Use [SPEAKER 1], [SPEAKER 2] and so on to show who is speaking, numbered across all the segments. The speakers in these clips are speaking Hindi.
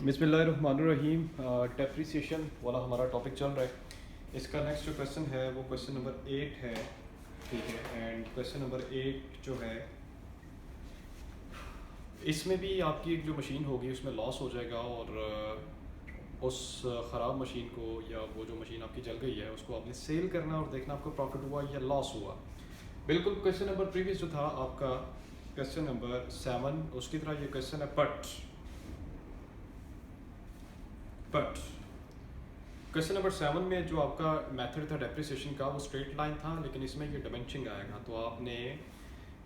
[SPEAKER 1] बिस्मिल्लाहिर्रहमानिर्रहीम। डेप्रिसिएशन वाला हमारा टॉपिक चल रहा है। इसका नेक्स्ट जो क्वेश्चन है वो क्वेश्चन नंबर 8 है, ठीक है। एंड क्वेश्चन नंबर 8 जो है इसमें भी आपकी एक जो मशीन होगी उसमें लॉस हो जाएगा और उस ख़राब मशीन को या वो जो मशीन आपकी जल गई है उसको आपने सेल करना और देखना आपको प्रॉफिट हुआ या लॉस हुआ। बिल्कुल क्वेश्चन नंबर प्रीवियस जो था आपका क्वेश्चन नंबर 7 उसकी तरह ये क्वेश्चन है बट क्वेश्चन नंबर 7 में जो आपका मेथड था डेप्रिसिएशन का वो स्ट्रेट लाइन था, लेकिन इसमें ये डिमेंशिंग आएगा। तो आपने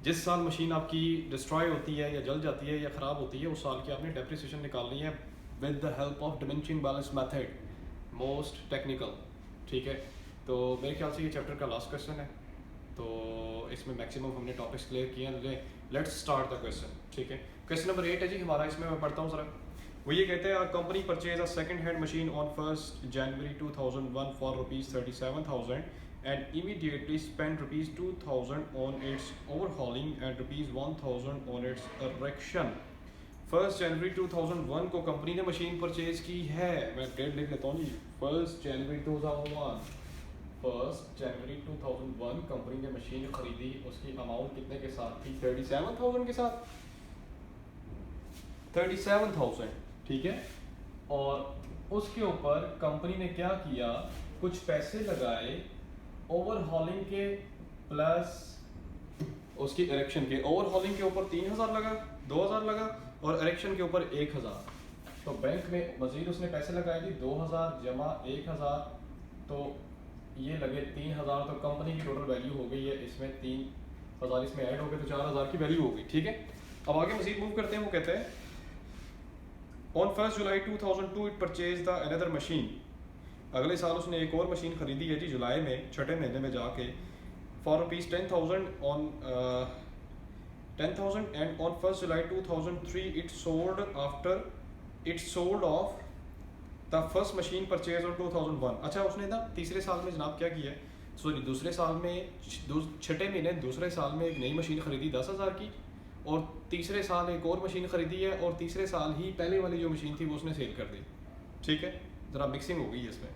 [SPEAKER 1] जिस साल मशीन आपकी डिस्ट्रॉय होती है या जल जाती है या ख़राब होती है उस साल की आपने डेप्रिसिएशन निकालनी है with the help of diminishing balance method, most technical, ठीक है। तो मेरे ख्याल से ये चैप्टर का लास्ट क्वेश्चन है, तो इसमें मैक्सिमम हमने टॉपिक्स क्लियर किए हैं। लेट्स स्टार्ट द क्वेश्चन, ठीक है। क्वेश्चन नंबर 8 है जी हमारा, इसमें मैं पढ़ता हूँ ज़रा। वो ये कहते हैं company purchase a second hand machine on 1st January 2001 for ₹37,000 and immediately spent ₹2,000 on its overhauling and ₹1,000 on its erection। 1st January 2001 को कंपनी ने मशीन परचेज की है। मैं डेट लिख लेता हूँ जी, 1st January 2001। 1st January 2001 company ने मशीन खरीदी, उसकी अमाउंट कितने के साथ थी? 37,000 के साथ, 37,000, ठीक है। और उसके ऊपर कंपनी ने क्या किया, कुछ पैसे लगाए ओवरहॉलिंग के प्लस उसकी इरेक्शन के। ओवरहॉलिंग के ऊपर 3,000 लगा, 2,000 लगा और इरेक्शन के ऊपर 1,000। तो बैंक में मजीद उसने पैसे लगाए थे 2,000 जमा 1,000, तो ये लगे 3,000। तो कंपनी की टोटल वैल्यू हो गई है इसमें 3,000 इसमें ऐड हो गए तो 4,000 की वैल्यू हो गई, ठीक है। अब आगे मजीद मूव करते हैं। वो कहते हैं on 1st July 2002 it purchase the another machine. अगले साल उसने एक और मशीन खरीदी है जी, जुलाई में, छठे महीने में जाके, for ₹10,000 on 10,000 and on 1st July 2003 it sold off the first machine purchase on 2001। अच्छा, उसने ना तीसरे साल में जनाब क्या किया है, सॉरी दूसरे साल में, छठे महीने दूसरे साल में एक नई मशीन खरीदी 10,000 की, और तीसरे साल एक और मशीन खरीदी है, और तीसरे साल ही पहले वाली जो मशीन थी वो उसने सेल कर दी, ठीक है। ज़रा मिक्सिंग हो गई है इसमें।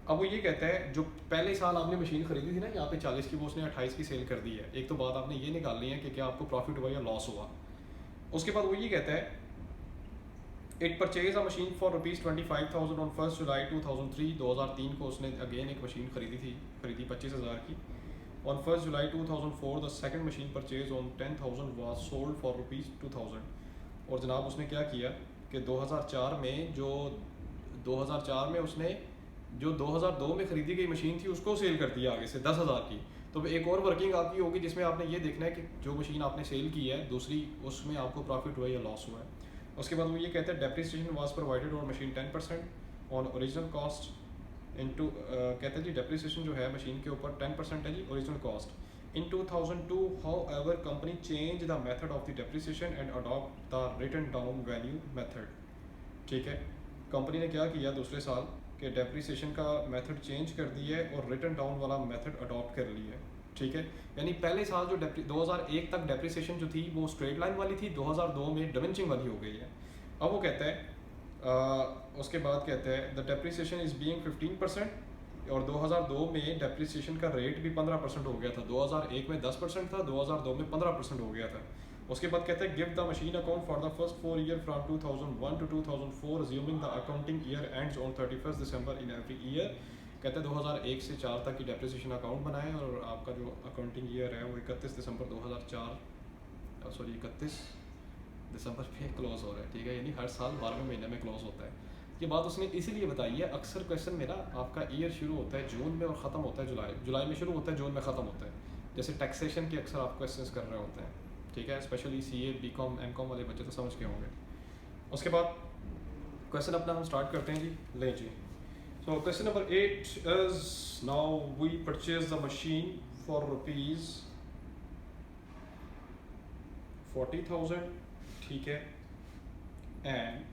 [SPEAKER 1] अब वो ये कहता है जो पहले साल आपने मशीन खरीदी थी ना यहाँ पे 40 की, वो उसने 28 की सेल कर दी है। एक तो बात आपने ये निकालनी है कि क्या आपको प्रॉफिट हुआ या लॉस हुआ। उसके बाद वो ये कहता है it purchase a machine for ₹25,000 on 1st July 2003। 2003 को उसने अगेन एक मशीन खरीदी 25,000 की। On 1st July 2004 the second machine purchase on 10,000 was sold for ₹2,000। और जनाब उसने क्या किया कि 2004 में उसने जो 2002 में ख़रीदी गई मशीन थी उसको सेल कर दिया आगे से 10,000 की। तो एक और वर्किंग आपकी होगी जिसमें आपने ये देखना है कि जो मशीन आपने सेल की है दूसरी, उसमें आपको प्रॉफिट हुआ या लॉस हुआ है। उसके बाद वो ये कहते हैं डेप्रिसिएशन वाज प्रोवाइडेड और machine 10% on original cost into, कहते हैं जी डेप्रिसिएशन जो है मशीन के ऊपर 10% है जी original cost. In 2002 however company change the method of the depreciation and adopt the written down value method, ठीक है। कंपनी ने क्या किया दूसरे साल के डेप्रिसिएशन का मेथड चेंज कर दिया है और रिटन डाउन वाला मेथड अडॉप्ट कर लिया है, ठीक है। यानी पहले साल जो 2001 तक डेप्रिसिएशन जो थी वो स्ट्रेट लाइन वाली थी, 2002 में डिमेंशिंग वाली हो गई है। अब वो कहता है उसके बाद कहते हैं द डेप्रिसिएशन इज़ बीइंग 15%, और 2002 में डेप्रिसिएशन का रेट भी 15% हो गया था। 2001 में 10% था, 2002 में 15% हो गया था। उसके बाद कहते हैं give the machine account for the first 4 year from 2001 to 2004 assuming the accounting year ends on 31st December in every year. कहते हैं 2001 से 4 तक की डेप्रिसिएशन अकाउंट बनाएं और आपका जो अकाउंटिंग ईयर है वो 31 दिसंबर 2004, सॉरी 31 दिसंबर पे क्लोज हो रहा है, ठीक है। यानी हर साल 12वें महीने में क्लोज होता है। ये बात उसने इसीलिए बताई है। अक्सर क्वेश्चन में ना आपका ईयर शुरू होता है जून में और ख़त्म होता है जुलाई में शुरू होता है, जून में ख़त्म होता है। जैसे टैक्सेशन के अक्सर आप क्वेश्चंस कर रहे होते हैं, ठीक है। स्पेशली CA BCom MCom वाले बच्चे तो समझ के होंगे। उसके बाद क्वेश्चन अपना हम स्टार्ट करते हैं जी, लें जी। सो question number 8 is now we purchase the machine for ₹40,000, ठीक है। And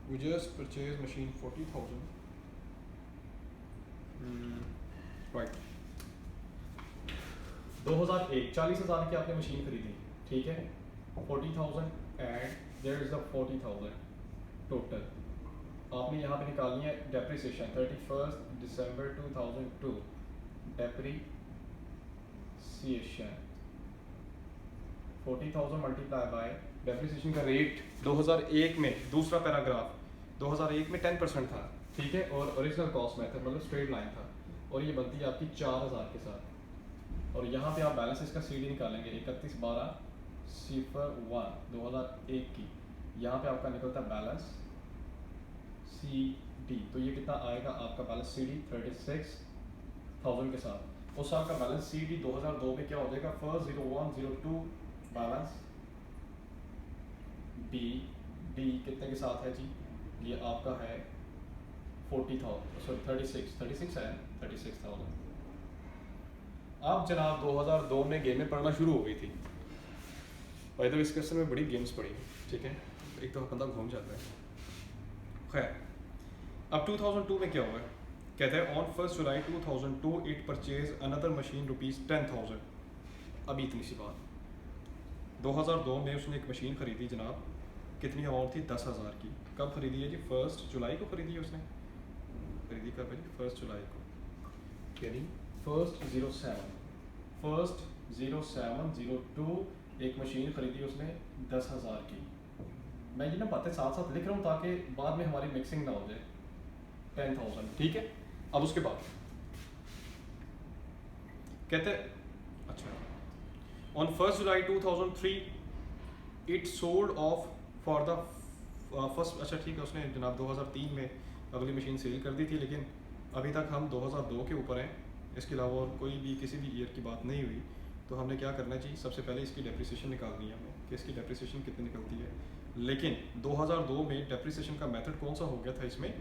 [SPEAKER 1] we just purchased machine 40,000, right। 2001 40,000 की आपने मशीन खरीदी, ठीक है, 40,000 and there is the 40,000 total. आपने यहाँ पे निकालनी है डेप्रिसिएशन 31 दिसंबर 2002 डेप्रिसिएशन 40,000 मल्टीप्लाई बाय डेप्रिसिएशन का रेट 2001 में, दूसरा पैराग्राफ 2001 में 10% था, ठीक है, और ओरिजिनल कॉस्ट मेथड मतलब स्ट्रेट लाइन था, और ये बनती है आपकी 4,000 के साथ। और यहाँ पे आप बैलेंस इसका CD निकालेंगे 31/12/01/2001 की, यहाँ पे आपका निकलता है बैलेंस CD, तो ये कितना आएगा आपका बैलेंस CD 36,000 के साथ। उस साल का बैलेंस CD 2002 में क्या हो जाएगा, 1/01/02 बैलेंस डी कितने के साथ है जी, ये आपका है 36,000 है 36,000। अब जनाब 2002 में गेमें पढ़ना शुरू हो गई थी, भाई तो इस क्वेश्चन में बड़ी गेम्स पढ़ी, ठीक है, एक तो बंदा घूम जाता है। खैर अब 2002 में क्या हुआ है, कहते हैं on 1 July 2002 it purchase another machine ₹10,000। अभी इतनी सी बात, 2002 में उसने एक मशीन खरीदी जनाब, कितनी अमाउंट थी, 10,000 की। कब खरीदी है जी, 1 जुलाई को खरीदी है उसने, खरीदी कब है जी, 1 जुलाई को, यानी 1/07/02 एक मशीन खरीदी उसने 10,000 की। मैं ये ना बातें साथ साथ लिख रहा हूँ ताकि बाद में हमारी मिक्सिंग ना हो जाए। 10,000, ठीक है। अब उसके बाद कहते अच्छा ऑन 1 जुलाई 2003 it sold off for the first, अच्छा ठीक है, उसने जनाब 2003 में अगली मशीन सेल कर दी थी, लेकिन अभी तक हम 2002 के ऊपर हैं, इसके अलावा और कोई भी किसी भी ईयर की बात नहीं हुई। तो हमने क्या करना चाहिए, सबसे पहले इसकी डेप्रिसिएशन निकालनी है हमें कि इसकी डेप्रिसिएशन कितनी निकलती है। लेकिन 2002 में डेप्रिसिएशन का मेथड कौन सा हो गया था इसमें,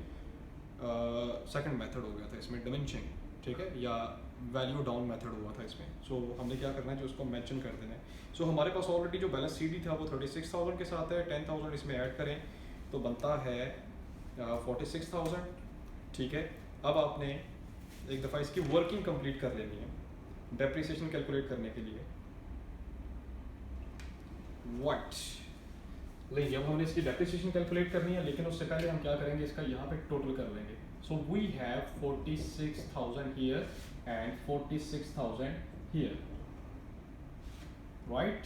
[SPEAKER 1] सेकंड मेथड हो गया था इसमें, डिमिनिशिंग, ठीक है, या वैल्यू डाउन मेथड हुआ था इसमें। सो हमने क्या करना है, जो उसको मेंशन कर देना है। सो हमारे पास ऑलरेडी जो बैलेंस CD था वो 36,000 के साथ है, 10,000 इसमें ऐड करें तो बनता है 46,000, ठीक है। अब आपने एक दफ़ा इसकी वर्किंग कंप्लीट कर लेनी है डेप्रिसिएशन कैलकुलेट करने के लिए। व्हाट लेंगे, अब हमने इसकी डेप्रिसिएशन कैलकुलेट करनी है, लेकिन उससे पहले हम क्या करेंगे, इसका यहाँ पे टोटल कर लेंगे। So we have 46,000 here and 46,000 here, right.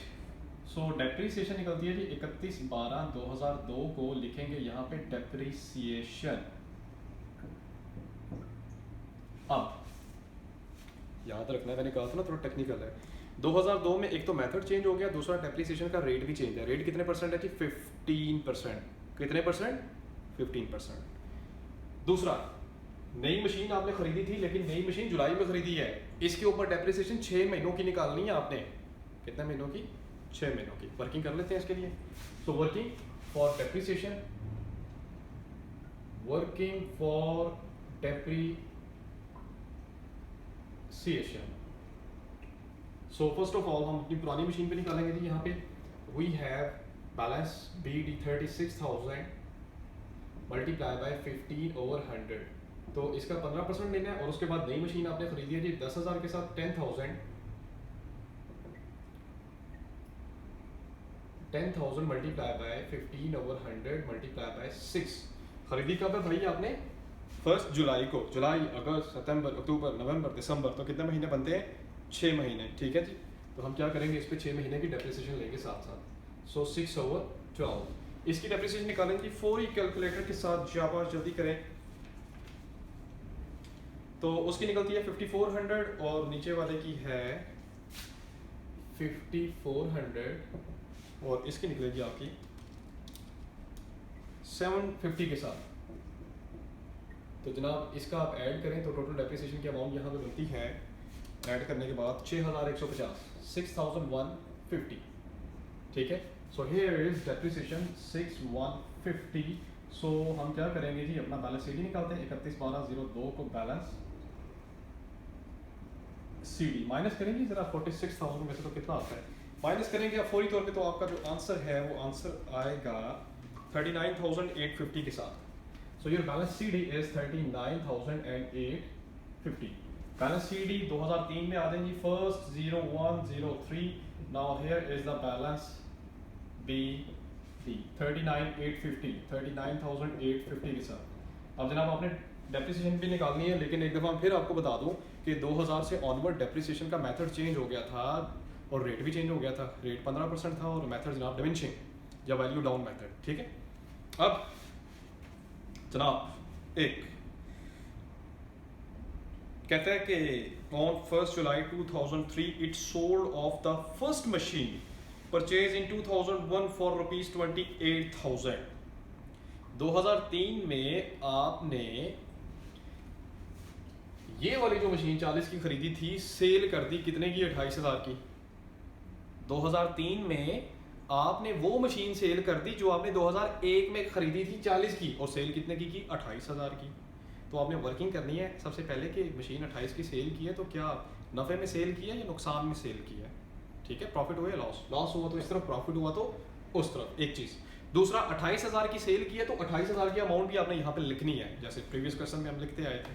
[SPEAKER 1] So depreciation निकलती है जी 31/12/2002 को लिखेंगे यहाँ पे डेप्रिसिएशन। अब याद रखना है, मैंने कहा था ना थोड़ा टेक्निकल है। 2002 में एक तो मेथड चेंज हो गया, दूसरा डेप्रिसिएशन का रेट भी चेंज है। रेट कितने परसेंट है जी, 15%। कितने परसेंट, 15%। दूसरा, नई मशीन आपने खरीदी थी, लेकिन नई मशीन जुलाई में खरीदी है, इसके ऊपर डेप्रिसिएशन 6 महीनों की निकालनी है आपने। कितने महीनों की, 6 महीनों की। वर्किंग कर लेते हैं इसके लिए। So working for depreciation, working for depreciation. So first of all हम अपनी पुरानी मशीन पे निकालेंगे जी। यहाँ पे we have balance BD 36,000 multiply by 15/100, तो इसका 15% लेना है। और उसके बाद नई मशीन आपने खरीदी है जी 10,000 के साथ 10,000 मल्टीप्लाई बाय 15/100 मल्टीप्लाई बाय 6। खरीदी कब है भाई आपने, 1 जुलाई को। जुलाई, अगस्त, सितंबर, अक्टूबर, नवंबर, दिसंबर, तो कितने महीने बनते हैं, 6 महीने, ठीक है जी। तो हम क्या करेंगे, इस पे 6 महीने की डेप्रिसिएशन लेंगे साथ साथ। सो 6/12 इसकी डेप्रिसिएशन निकालेंगे फौरी कैलकुलेटर के साथ। शाबाश, जल्दी करें। तो उसकी निकलती है 5400 और नीचे वाले की है 5400 और इसकी निकलेगी आपकी 750 के साथ। तो जनाब इसका आप ऐड करें तो टोटल डेप्रिसिएशन की अमाउंट यहाँ पे बनती है, ऐड करने के बाद 6,150, 6,150, ठीक है। So here is depreciation 6,150। सो हम क्या करेंगे जी, अपना बैलेंस CD निकालते हैं। 31/12/02 को बैलेंस CD माइनस करेंगे जरा 46,000 में से, तो कितना आता है माइनस करेंगे आप फौरी तौर पे, तो आपका जो आंसर है वो आंसर आएगा 39,850 के साथ। So your balance CD is 39,850, balance C D 2003 में आ जाएंगी first 0103। Now here is the balance B D 39,850 के साथ। अब जनाब आपने डेप्रिसिएशन भी निकालनी है, लेकिन एक दफ़ा फिर आपको बता दूं कि 2000 से ऑनवर्ड डेप्रिसिएशन का मेथड चेंज हो गया था और रेट भी चेंज हो गया था। रेट 15% था और मेथड जनाब डिमिनिशिंग या वैल्यू डाउन मेथड, ठीक है। अब जनाब एक कहता है कि ऑन 1 जुलाई 2003 it sold off the first machine purchase in 2001 for ₹28,000। 2003 में आपने ये वाली जो मशीन 40 की खरीदी थी सेल कर दी कितने की? 28,000 की। 2003 में आपने वो मशीन सेल कर दी जो आपने 2001 में खरीदी थी 40 की और सेल कितने की 28,000 की। तो आपने वर्किंग करनी है सबसे पहले कि मशीन 28 की सेल की है तो क्या नफ़े में सेल की है या नुकसान में सेल की है, ठीक है। प्रॉफिट हुआ या लॉस, लॉस हुआ तो इस तरफ, प्रॉफिट हुआ तो उस तरफ, एक चीज़। दूसरा 28,000 की सेल की है तो 28,000 की अमाउंट भी आपने यहाँ पे लिखनी है जैसे प्रीवियस क्वेश्चन में हम लिखते आए थे।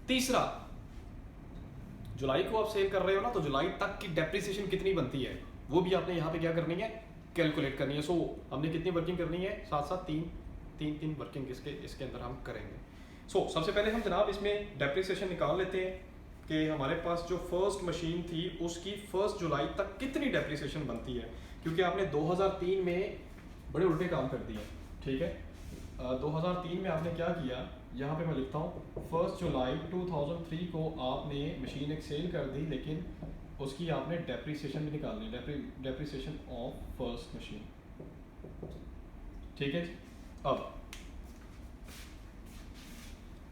[SPEAKER 1] तीसरा, जुलाई को आप सेल कर रहे हो ना तो जुलाई तक की डेप्रिसिएशन कितनी बनती है वो भी आपने यहाँ पे क्या करनी है, कैलकुलेट करनी है। सो हमने कितनी वर्किंग करनी है? साथ साथ तीन वर्किंग इसके अंदर हम करेंगे। सो सबसे पहले हम जनाब इसमें डेप्रिसिएशन निकाल लेते हैं कि हमारे पास जो फर्स्ट मशीन थी उसकी 1 जुलाई तक कितनी डेप्रिसिएशन बनती है, क्योंकि आपने 2003 में बड़े उल्टे काम कर दिए, ठीक है। 2003 में आपने क्या किया, यहाँ पे मैं लिखता हूँ 1 जुलाई 2003 को आपने मशीन एक सेल कर दी, लेकिन उसकी आपने डेप्रिसिएशन भी निकालनी है, डेप्रिसिएशन ऑफ फर्स्ट मशीन, ठीक है जी। अब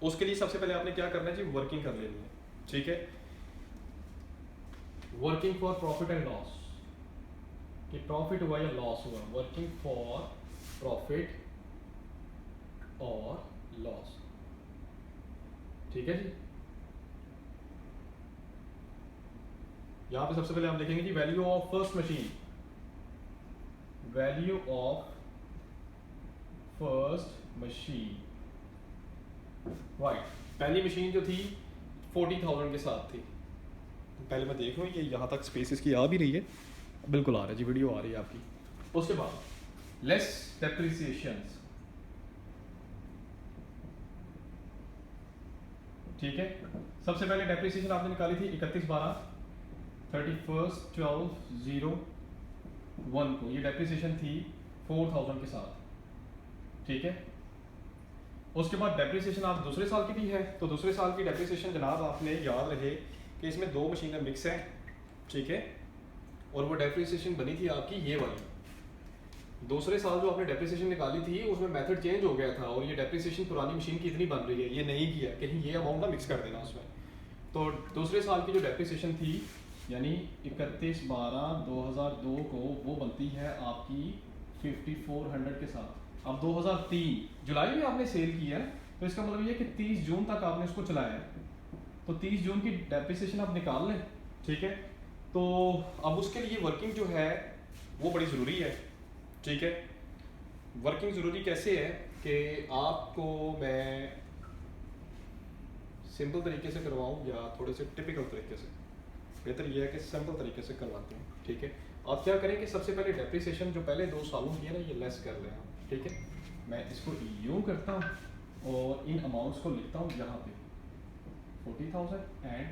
[SPEAKER 1] उसके लिए सबसे पहले आपने क्या करना है जी, वर्किंग कर लेनी है, ठीक है। Working for profit and loss, कि प्रॉफिट हुआ या लॉस हुआ, वर्किंग फॉर प्रॉफिट और लॉस, ठीक है जी। यहां पे सबसे पहले हम लिखेंगे जी value of first machine, value of first machine, right. पहली मशीन जो थी 40,000 के साथ थी। पहले मैं देख लूँ ये यहाँ तक स्पेस इसकी आ भी रही है, बिल्कुल आ रहा है जी, वीडियो आ रही है आपकी। उसके बाद लेस डेप्रिसिएशंस, ठीक है। सबसे पहले डेप्रिसिएशन आपने निकाली थी 31/12/12/01 को, ये डेप्रिसिएशन थी 4,000 के साथ, ठीक है। उसके बाद डेप्रिसिएशन आप दूसरे साल की भी है, तो दूसरे साल की डेप्रिसिएशन जनाब आपने याद रहे कि इसमें दो मशीनें मिक्स हैं, ठीक है। और वो डेप्रिसिएशन बनी थी आपकी ये वाली। दूसरे साल जो आपने डेप्रिसिएशन निकाली थी उसमें मेथड चेंज हो गया था और ये डेप्रिसिएशन पुरानी मशीन की इतनी बन रही है, ये नहीं किया कहीं ये अमाउंट ना मिक्स कर देना उसमें। तो दूसरे साल की जो डेप्रिसिएशन थी यानी 31/12/2002 को वो बनती है आपकी 5400 के साथ। अब 2003 जुलाई में आपने सेल किया है तो इसका मतलब ये कि 30 जून तक आपने उसको चलाया है, तो 30 जून की डेप्रिसिएशन आप निकाल लें, ठीक है। तो अब उसके लिए वर्किंग जो है वो बड़ी ज़रूरी है, ठीक है। वर्किंग ज़रूरी कैसे है कि आपको मैं सिंपल तरीके से करवाऊँ या थोड़े से टिपिकल तरीके से, बेहतर यह है कि सिंपल तरीके से करवाते हैं, ठीक है। आप क्या करें कि सबसे पहले डेप्रिसिएशन जो पहले 2 सालों की है ना ये लेस कर लें, ठीक है। मैं इसको यूँ करता हूँ और इन अमाउंट्स को लिखता हूँ यहाँ पे 40,000 एंड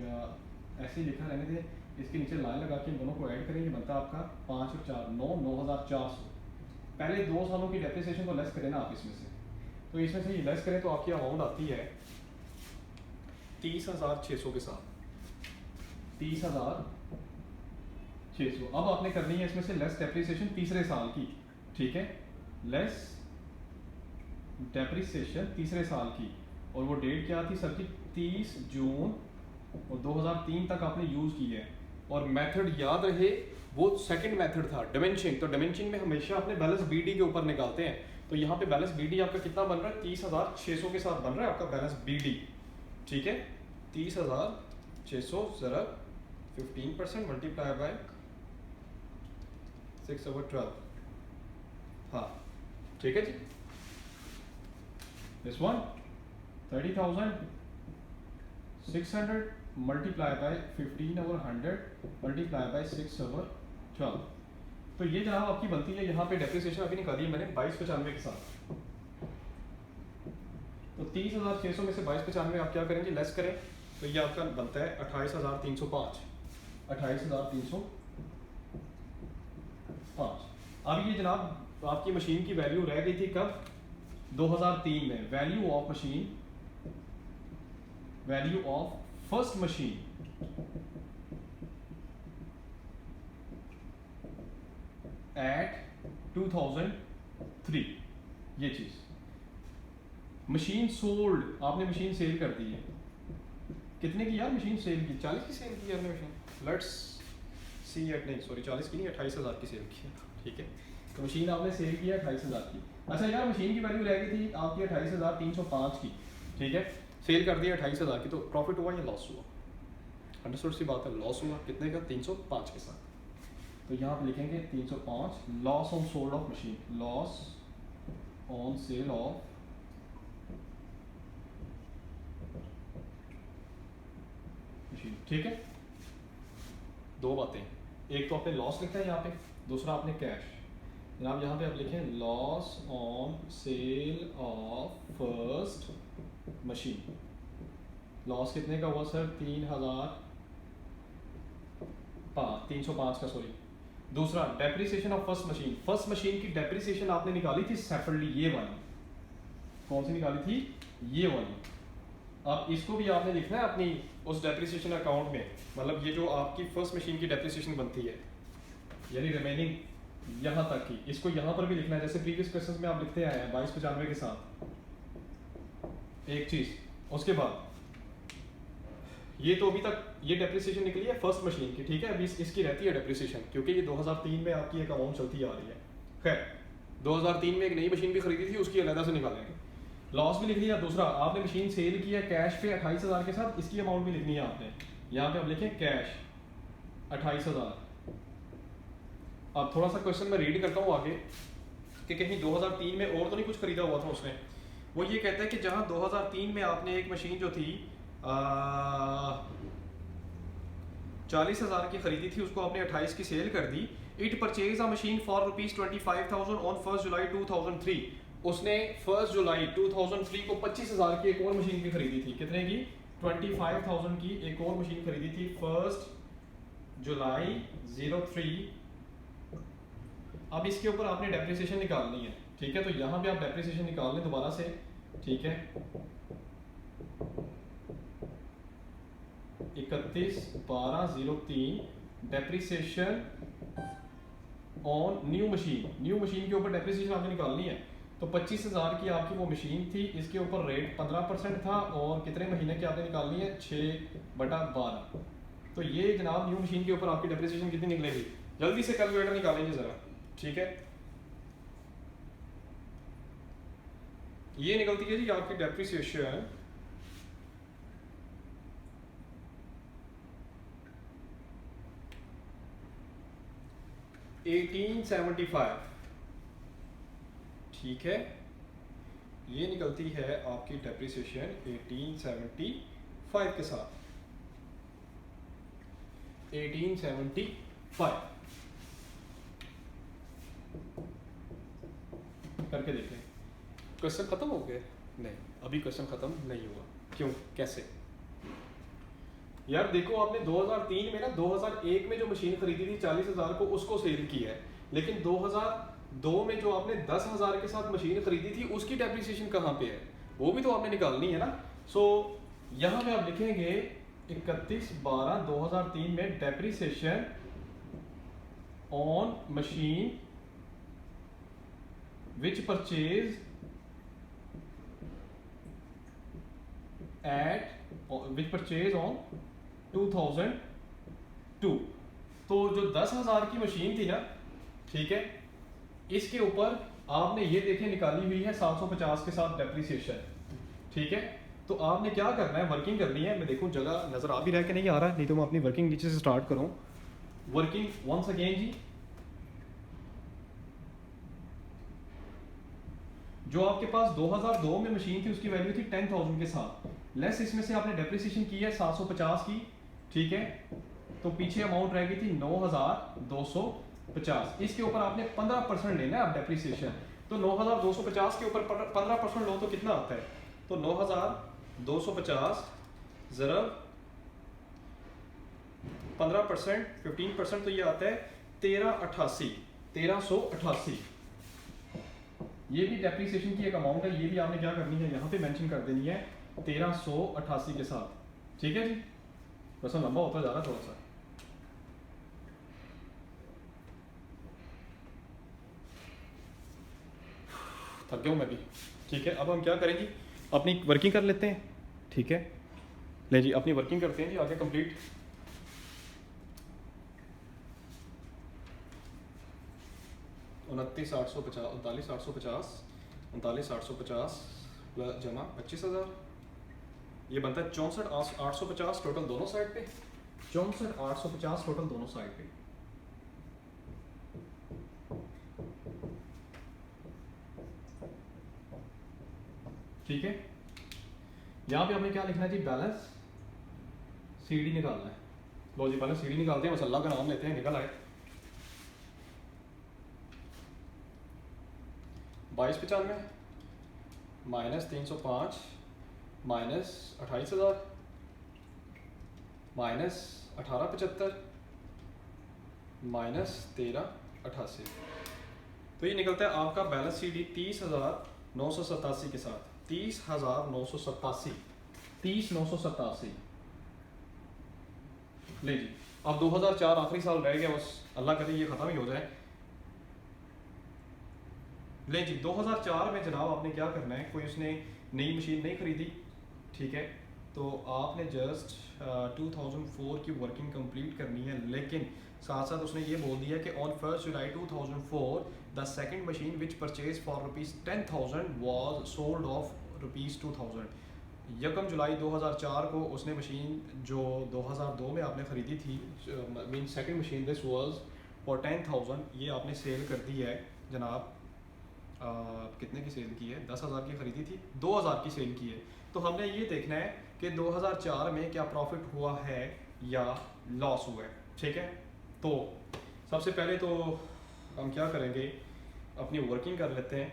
[SPEAKER 1] या ऐसे ही लिखा रहने दे, इसके नीचे लाइन लगा के इन दोनों को ऐड करेंगे, बनता है आपका 5 और 4 9,400। पहले 2 सालों की डेप्रिसिएशन को लेस करें ना आप इसमें से, तो इसमें से ये लेस करें तो आपकी अमाउंट आती है 30,600 के साथ, 30,600। अब आपने करनी है इसमें से लेस डेप्रिसिएशन तीसरे साल की, ठीक है। लेस डेप्रिसिएशन तीसरे साल की, और वो डेट क्या थी सर जी, 30 जून और 2003 तक आपने यूज़ की है। और मेथड याद रहे वो सेकंड मेथड था डिमेंशिंग, तो डिमेंशिंग में हमेशा अपने बैलेंस बीडी के ऊपर निकालते हैं, तो यहाँ पे बैलेंस बीडी आपका कितना बन रहा है 30,600 के साथ बन रहा है आपका बैलेंस बीडी, ठीक है। 30,600 ज़रा 15% मल्टीप्लाई बाय 6/12, हाँ ठीक है जी। This one 30,000 600 multiply by 15 over 100 multiply by 6 over 12। तो ये जनाब आपकी बनती है, यहाँ पे डेप्रिसिएशन अभी निकाली है मैंने 2295 के साथ। तो 30,600 में से 2295 आप क्या करेंगे, लेस करें, तो ये आपका बनता है 28,305। 28,305। अब ये जनाब आपकी मशीन की वैल्यू रह गई थी कब, 2003 में। Value of machine, value of first machine eight 2003, ये चीज। मशीन सोल्ड, आपने मशीन सेल कर दी है, कितने की यार मशीन सेल की, 40 की सेल की आपने मशीन, लेट्स सी एट, नहीं सॉरी 40 की नहीं, 28,000 की सेल की है, ठीक है। तो मशीन आपने सेल किया 28,000 की। अच्छा यार मशीन की वैल्यू रह गई थी आपकी 28,305 की, ठीक है, सेल कर दिया 28,000 की, तो प्रॉफिट हुआ या लॉस हुआ, अंडरस्टूड सी बात है, लॉस हुआ कितने का, 305 के साथ। तो यहाँ पे लिखेंगे 305, loss on sold off machine, loss on sale of machine, ठीक है। दो बातें, एक तो आपने लॉस लिखा है यहाँ पे, दूसरा आपने कैश। जनाब यहाँ पे आप लिखें loss on sale of first machine, loss कितने का हुआ सर, 305 का, सॉरी। दूसरा depreciation of first machine, first machine की डेप्रिसिएशन आपने निकाली थी सेपरेटली, ये वाली, कौन सी निकाली थी, ये वाली। अब इसको भी आपने लिखना है अपनी उस डेप्रिसिएशन अकाउंट में, मतलब ये जो आपकी फर्स्ट मशीन की डेप्रिसिएशन बनती है, यानी रिमेनिंग यहाँ तक की, इसको यहाँ पर भी लिखना है, जैसे प्रीवियस क्वेश्चंस में आप लिखते आए हैं 2295 के साथ। एक चीज, उसके बाद ये तो अभी तक ये डेप्रिसिएशन निकली है फर्स्ट मशीन की, ठीक है, अभी इसकी रहती है डेप्रिसिएशन, क्योंकि ये 2003 में आपकी एक अमाउंट चलती आ रही है। खैर 2003 में एक नई मशीन भी खरीदी थी, उसकी अलग से निकालेंगे। लॉस भी लिख लिया। दूसरा आपने मशीन सेल की है कैश पे 28,000 के साथ, इसकी अमाउंट भी लिखनी है आपने, यहाँ पे आप लिखें कैश 28,000। अब थोड़ा सा क्वेश्चन मैं रीड करता हूँ आगे कि कहीं 2003 में और तो नहीं कुछ खरीदा हुआ था उसने। वो ये कहता है कि जहाँ 2003 में आपने एक मशीन जो थी 40,000 की खरीदी थी, उसको आपने 28 की सेल कर दी। It purchase a machine for ₹25,000 on 1 जुलाई 2003। उसने 1 जुलाई 2003 को 25,000 की एक और मशीन की खरीदी थी। कितने की? 25,000 की एक और मशीन खरीदी थी 1 जुलाई 03। अब इसके ऊपर आपने डेप्रिसिएशन निकालनी है, ठीक है। तो यहाँ पे आप डेप्रिसिएशन निकाल लें दोबारा से, ठीक है। 31/12/03 depreciation on new machine. New machine के ऊपर डेप्रिसिएशन आपने निकालनी है। तो 25,000 की आपकी वो मशीन थी, इसके ऊपर रेट 15% था और कितने महीने की आपने निकालनी है? 6/12। तो ये जनाब न्यू मशीन के ऊपर आपकी डेप्रिसिएशन कितनी निकलेगी? जल्दी से कैलकुलेटर निकालेंगे जरा, ठीक है। ये निकलती है जी आपकी डेप्रिसिएशन 1875, ठीक है। ये निकलती है आपकी डेप्रिसिएशन 1875 के साथ, 1875 करके देखें। क्वेश्चन खत्म हो गए? नहीं, अभी क्वेश्चन खत्म नहीं हुआ। क्यों, कैसे? यार देखो, आपने 2003 में ना 2001 में जो मशीन खरीदी थी 40,000 को, उसको सेल की है, लेकिन 2002 में जो आपने 10,000 के साथ मशीन खरीदी थी उसकी डेप्रिसिएशन कहाँ पे है? वो भी तो आपने निकालनी है ना। सो यहाँ पे आप लिखेंगे 31/12/2003 में depreciation on machine which purchase on 2002। तो जो 10,000 की मशीन थी ना, ठीक है, इसके ऊपर आपने ये देखें निकाली हुई है 750 के साथ डेप्रिसिएशन, ठीक है। तो आपने क्या करना है, वर्किंग करनी है। मैं देखूं जगह नजर आ भी रहा है कि नहीं आ रहा है, नहीं तो मैं अपनी वर्किंग नीचे से स्टार्ट करूं। वर्किंग वंस अगेन जी, जो आपके पास 2002 में मशीन थी उसकी वैल्यू थी 10,000 के साथ। लेस इसमें से आपने डेप्रिसिएशन की है 750 की, ठीक है, तो पीछे अमाउंट रह गई थी 9250। इसके ऊपर आपने 15% लेना है आप डेप्रिसिएशन, तो 9250 के ऊपर 15% लो तो कितना आता है, तो 9250 ज़रा 15%, 15% तो ये आता है 1388। ये भी डेप्रिसिएशन की एक अमाउंट है, ये भी आपने क्या करनी है यहाँ पे मेंशन कर देनी है 1388 के साथ, ठीक है जी। बस लंबा होता जा रहा थोड़ा सा। थक गया हूँ मैं भी, ठीक है। अब हम क्या करेंगे, अपनी वर्किंग कर लेते हैं, ठीक है। ले जी अपनी वर्किंग करते हैं जी आगे कंप्लीट। उनतीस 850, 39 850, 39 850 जमा 25,000, ये बनता है 64 850 टोटल दोनों साइड पे, 64 850 टोटल दोनों साइड पे। ठीक है, यहाँ पे हमने क्या लिखना है जी, बैलेंस सीडी निकालना है। लो जी पहले सीडी निकालते हैं, बस अल्लाह का नाम लेते हैं, निकल आए 2295 माइनस 305 माइनस 28,000 माइनस 1875 माइनस 1388, तो ये निकलता है आपका बैलेंस सीडी 30,987 के साथ, 30,987, 30,987। ले जी अब 2004 आखिरी साल रह गया, बस अल्लाह करे ये ख़त्म ही हो जाए। ले जी 2004 में जनाब आपने क्या करना है, कोई उसने नई मशीन नहीं खरीदी, ठीक है, तो आपने जस्ट 2004 की वर्किंग कंप्लीट करनी है, लेकिन साथ साथ उसने ये बोल दिया कि on 1 July 2004 the second machine which purchase for ₹10,000 was sold off ₹2,000। यकम जुलाई 2004 को उसने मशीन जो 2002 में आपने ख़रीदी थी, mean second machine this was for 10,000, ये आपने सेल कर दी है जनाब। कितने की सेल की है, 10,000 की ख़रीदी थी, 2,000 की सेल की है। तो हमने ये देखना है कि 2004 में क्या प्रॉफिट हुआ है या लॉस हुआ है, ठीक है। तो सबसे पहले तो हम क्या करेंगे, अपनी वर्किंग कर लेते हैं।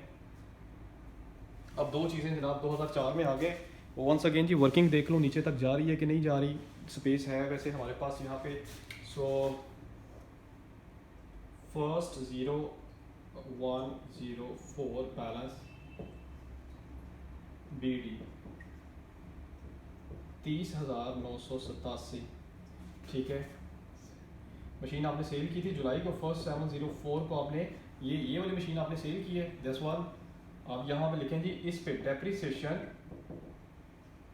[SPEAKER 1] अब दो चीज़ें जनाब 2004 में आ गए, वंस अगेन जी वर्किंग देख लो नीचे तक जा रही है कि नहीं जा रही, स्पेस है वैसे हमारे पास यहाँ पे। सो फर्स्ट 0104 बैलेंस BD 30,987, ठीक है। मशीन आपने सेल की थी जुलाई को, फर्स्ट 704 को आपने ये वाली मशीन आपने सेल की है, दिस वन। आप यहाँ पे लिखें जी इस पे depreciation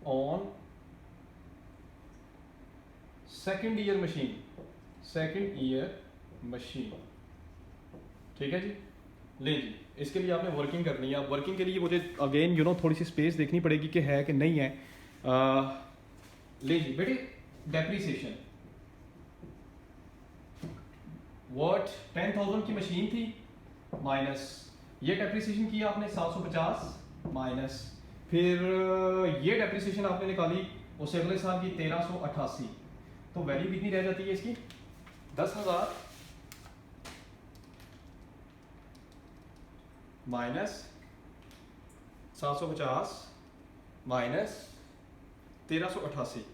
[SPEAKER 1] on second year machine, second year machine, ठीक है जी। ले जी इसके लिए आपने वर्किंग करनी है। अब वर्किंग के लिए मुझे अगेन थोड़ी सी स्पेस देखनी पड़ेगी कि है कि नहीं है। ले जी बेटे डेप्रिसिएशन वर्थ 10,000 की मशीन थी, माइनस ये डेप्रिसिएशन की आपने 750, माइनस फिर ये डेप्रिसिएशन आपने निकाली उससे अगले साल की 1388, तो वैल्यू कितनी रह जाती है इसकी, 10,000 माइनस 750 माइनस 1388,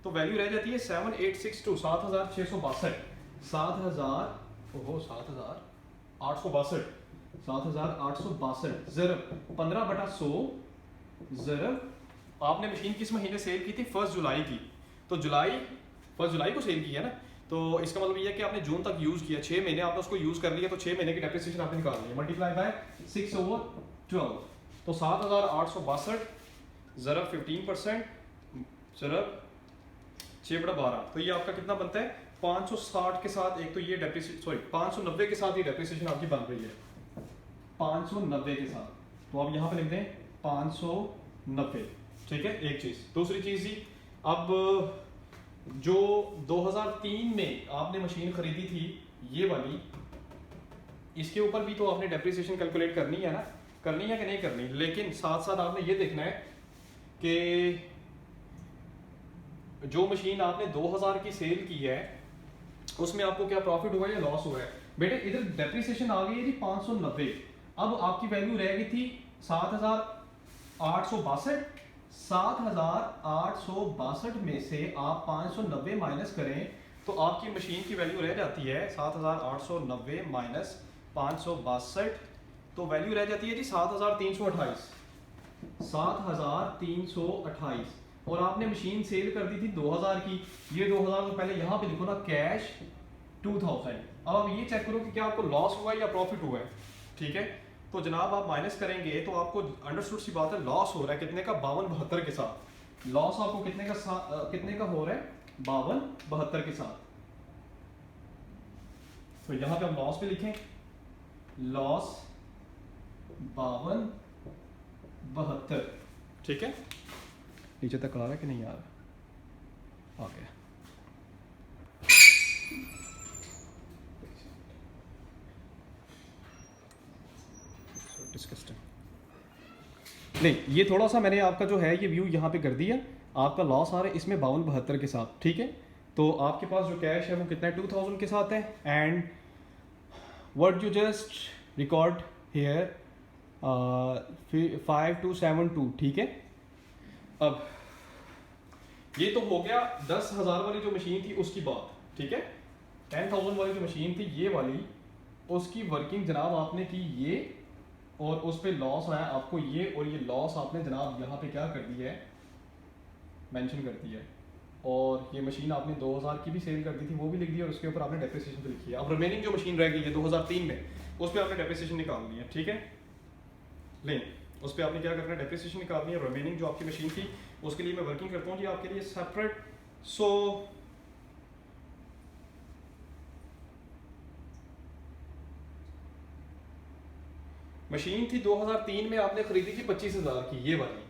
[SPEAKER 1] तो वैल्यू रह जाती है 7862, 7,662, 7,862, ज़रब 15/100 ज़रब आपने मशीन किस महीने सेल की थी, 1 जुलाई की, तो 1 जुलाई को सेल की है ना, तो इसका मतलब ये है कि आपने जून तक यूज़ किया, 6 महीने आपने उसको यूज़ कर लिया, तो 6 महीने की डेप्रिसिएशन आपने निकालनी है, मल्टीप्लाई बाय 6/12, तो 7,862 ज़रब 15% ज़रब 6/12, तो ये आपका कितना बनता है 560 के साथ। एक तो ये डेप्रिसिएशन 590 के साथ ये डेप्रिसिएशन आपकी बन रही है, 590 के साथ, तो आप यहाँ पे लिख दें 590, ठीक है। एक चीज़, दूसरी चीज़ ही, अब जो 2003 में आपने मशीन खरीदी थी ये वाली, इसके ऊपर भी तो आपने डेप्रिसिएशन कैलकुलेट करनी है ना, करनी है कि नहीं करनी, लेकिन साथ साथ आपने ये देखना है कि जो मशीन आपने 2000 की सेल की है उसमें आपको क्या प्रॉफिट हुआ या लॉस हुआ है। बेटे इधर डेप्रिसिएशन आ गई है जी 590। अब आपकी वैल्यू रह गई थी 7862। 7862 में से आप 590 माइनस करें तो आपकी मशीन की वैल्यू रह जाती है 7890 माइनस 562, तो वैल्यू रह जाती है जी 7328। 7328 और आपने मशीन सेल कर दी थी 2000 की। ये 2000 तो पहले यहाँ पे लिखो ना, कैश 2000। अब आप ये चेक करो कि क्या आपको लॉस हुआ है या प्रॉफिट हुआ है। ठीक है, तो जनाब आप माइनस करेंगे तो आपको अंडरस्टूड सी बात है, लॉस हो रहा है कितने का, 5272 के साथ। लॉस आपको कितने का हो रहा है, 5272 के साथ। तो यहाँ पे हम लॉस पे लिखें, लॉस 5272। ठीक है, नीचे तक आ रहा है कि नहीं आ रहा, आ गया। नहीं, ये थोड़ा सा मैंने आपका जो है ये व्यू यहाँ पे कर दिया। आपका लॉस आ रहा है इसमें 5272 के साथ। ठीक है, तो आपके पास जो कैश है वो कितना है, 2000 के साथ है। And what you just record here 5272। ठीक है, अब ये तो हो गया 10,000 वाली जो मशीन थी उसकी बात। ठीक है, 10,000 वाली जो मशीन थी ये वाली, उसकी वर्किंग जनाब आपने की ये, और उस पे लॉस आया आपको ये, और ये लॉस आपने जनाब यहाँ पे क्या कर दिया है, मेंशन कर दिया है। और ये मशीन आपने 2000 की भी सेल कर दी थी, वो भी लिख दिया, और उसके ऊपर आपने डेप्रिसिएशन पे लिखी है। अब रिमेनिंग जो मशीन रह गई है 2003 में, उस पर आपने डेप्रिसिएशन निकालनी है। ठीक है, नहीं उस पर आपने क्या करना है, डेप्रिसिएशन निकालनी है। रिमेनिंग जो आपकी मशीन थी उसके लिए मैं वर्किंग करता हूँ जी आपके लिए सेपरेट। सो मशीन थी 2003 में आपने खरीदी थी 25,000 की, ये वाली।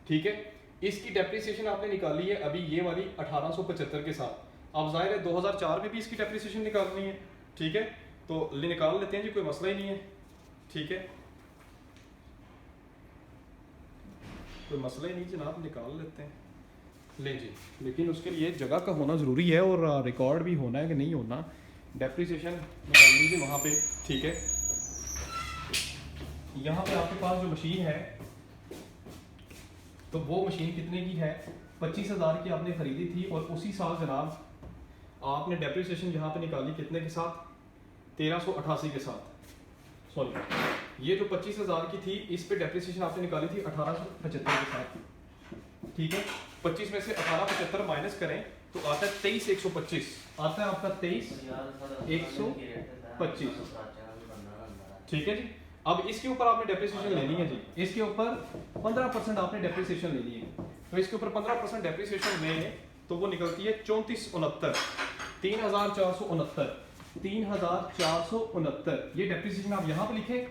[SPEAKER 1] ठीक है, इसकी डेप्रिसिएशन आपने निकाली है अभी ये वाली 1875 के साथ। अब जाहिर है 2004 में भी इसकी डेप्रिसिएशन निकालनी है। ठीक है, तो निकाल लेते हैं जी, कोई मसला ही नहीं है। ठीक है, कोई मसला ही नहीं जनाब, निकाल लेते हैं। ले जी, लेकिन उसके लिए जगह का होना ज़रूरी है और रिकॉर्ड भी होना है कि नहीं होना। डेप्रिसिएशन निकाल लीजिए वहाँ पे। ठीक है, यहाँ पे आपके पास जो मशीन है तो वो मशीन कितने की है, 25,000 की आपने खरीदी थी, और उसी साल जनाब आपने डेप्रिसिएशन यहाँ पे निकाली कितने के साथ, 1388 के साथ। सॉरी, ये जो 25,000 की थी इस पे डेप्रिसिएशन आपने निकाली थी 1875 के साथ। ठीक है, 25 में से 1875 माइनस करें तो आता है 23,125, आता है आपका 23,125। ठीक है जी, अब इसके ऊपर आपने डेप्रिसिएशन लेनी है जी, इसके ऊपर 15% आपने डेप्रिसिएशन लेनी है। तो इसके ऊपर 15% डेप्रिसिएशन लें तो वो निकलती है 3469, 3469। ये डेप्रिसिएशन आप यहाँ पे लिखे,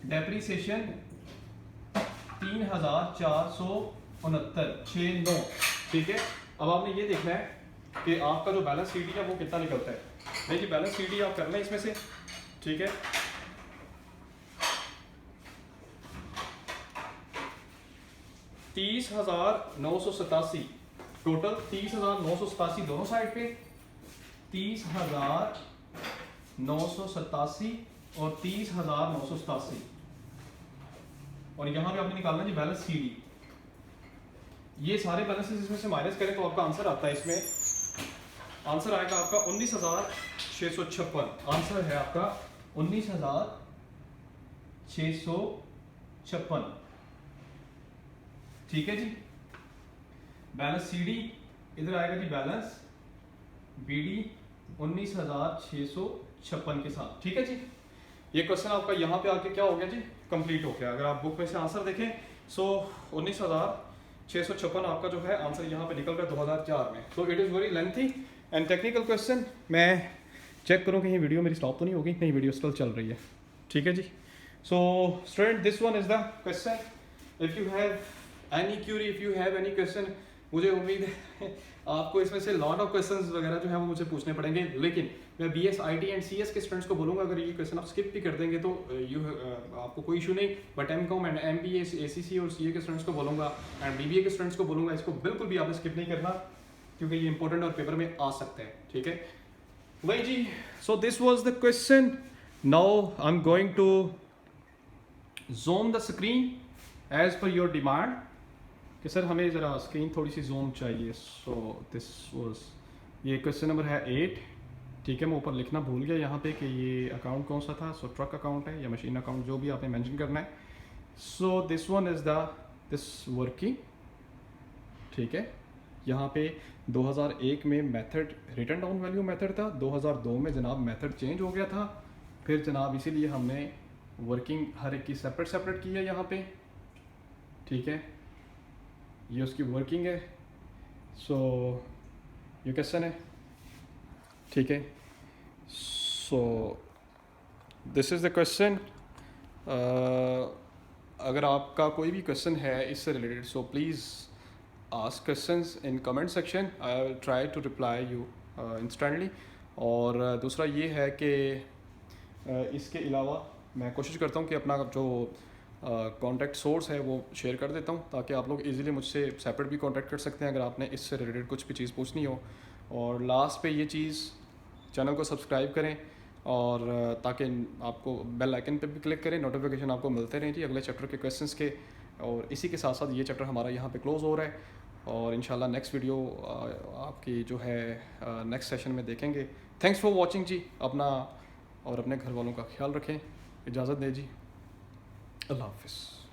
[SPEAKER 1] डेप्रिसिएशन 3469, 69। ठीक है, अब आपने ये देखना है कि आपका जो बैलेंस सीडी है वो कितना निकलता है। देखिए बैलेंस सीडी आप कर लें इसमें से। ठीक है, 30,987 टोटल, 30,987 दोनों साइड पे, 30,987 और 30,987। और यहाँ पे आपने निकालना जी बैलेंस सीडी। ये सारे बैलेंसेस इसमें से माइनस करें तो आपका आंसर आता है, इसमें आंसर आएगा आपका 19,656। आंसर है आपका 19,656। ठीक है जी, बैलेंस सीडी इधर आएगा जी, बैलेंस बीडी 19,656 के साथ। ठीक है जी, ये क्वेश्चन आपका यहाँ पे आके क्या हो गया जी, कंप्लीट हो गया। अगर आप बुक में से आंसर देखें सो 19,656 आपका जो है आंसर यहाँ पे निकल गया 2004 में। तो it is very lengthy and technical question. मैं चेक करूँ कहीं वीडियो मेरी स्टॉप तो नहीं होगी, नहीं वीडियो स्टिल चल रही है। ठीक है जी, so student this one is the question. If you have any query, if you have any question, मुझे उम्मीद है आपको इसमें से लॉट ऑफ क्वेश्चंस वगैरह जो है वो मुझे पूछने पड़ेंगे, लेकिन मैं BS IT एंड CS के स्टूडेंट्स को बोलूँगा अगर ये क्वेश्चन आप स्किप भी कर देंगे तो आपको कोई इशू नहीं, but MCOM and MBA ACC और CA के स्टूडेंट्स को बोलूँगा एंड BBA के स्टूडेंट्स को बोलूँगा इसको बिल्कुल भी आपने स्किप नहीं करना, क्योंकि ये इंपॉर्टेंट और पेपर में आ सकते हैं, ठीक है। वही जी, so this was the question. Now I am going to zoom the screen as per your demand कि सर हमें ज़रा स्क्रीन थोड़ी सी जूम चाहिए। सो दिस वाज, ये क्वेश्चन नंबर है 8, ठीक है। मैं ऊपर लिखना भूल गया यहाँ पे कि ये अकाउंट कौन सा था। सो ट्रक अकाउंट है या मशीन अकाउंट, जो भी आपने मेंशन करना है। So this one is this working, ठीक है। यहाँ पे 2001 में method return down value method था, 2002 में जनाब मेथड चेंज हो गया था, फिर जनाब इसीलिए हमने वर्किंग हर एक की सेपरेट की है यहाँ पे, ठीक है। ये उसकी वर्किंग है। सो ये क्वेश्चन है, ठीक है। So this is the question. अगर आपका कोई भी क्वेश्चन है इससे related, so please ask questions in comment section. I will try to reply you instantly. और दूसरा ये है कि इसके अलावा मैं कोशिश करता हूँ कि अपना जो कॉन्टैक्ट सोर्स है वो शेयर कर देता हूँ, ताकि आप लोग इजीली मुझसे सेपरेट भी कॉन्टैक्ट कर सकते हैं अगर आपने इससे रिलेटेड कुछ भी चीज़ पूछनी हो। और लास्ट पे ये चीज़, चैनल को सब्सक्राइब करें और ताकि आपको बेल आइकन पे भी क्लिक करें, नोटिफिकेशन आपको मिलते रहें जी अगले चैप्टर के क्वेश्चंस के। और इसी के साथ साथ ये चैप्टर हमारा यहाँ पे क्लोज़ हो रहा है और इंशाल्लाह नेक्स्ट वीडियो आपकी जो है नेक्स्ट सेशन में देखेंगे। थैंक्स फॉर वॉचिंग जी। अपना और अपने घर वालों का ख्याल रखें। इजाज़त दें जी। अल्लाह हाफ़िज़।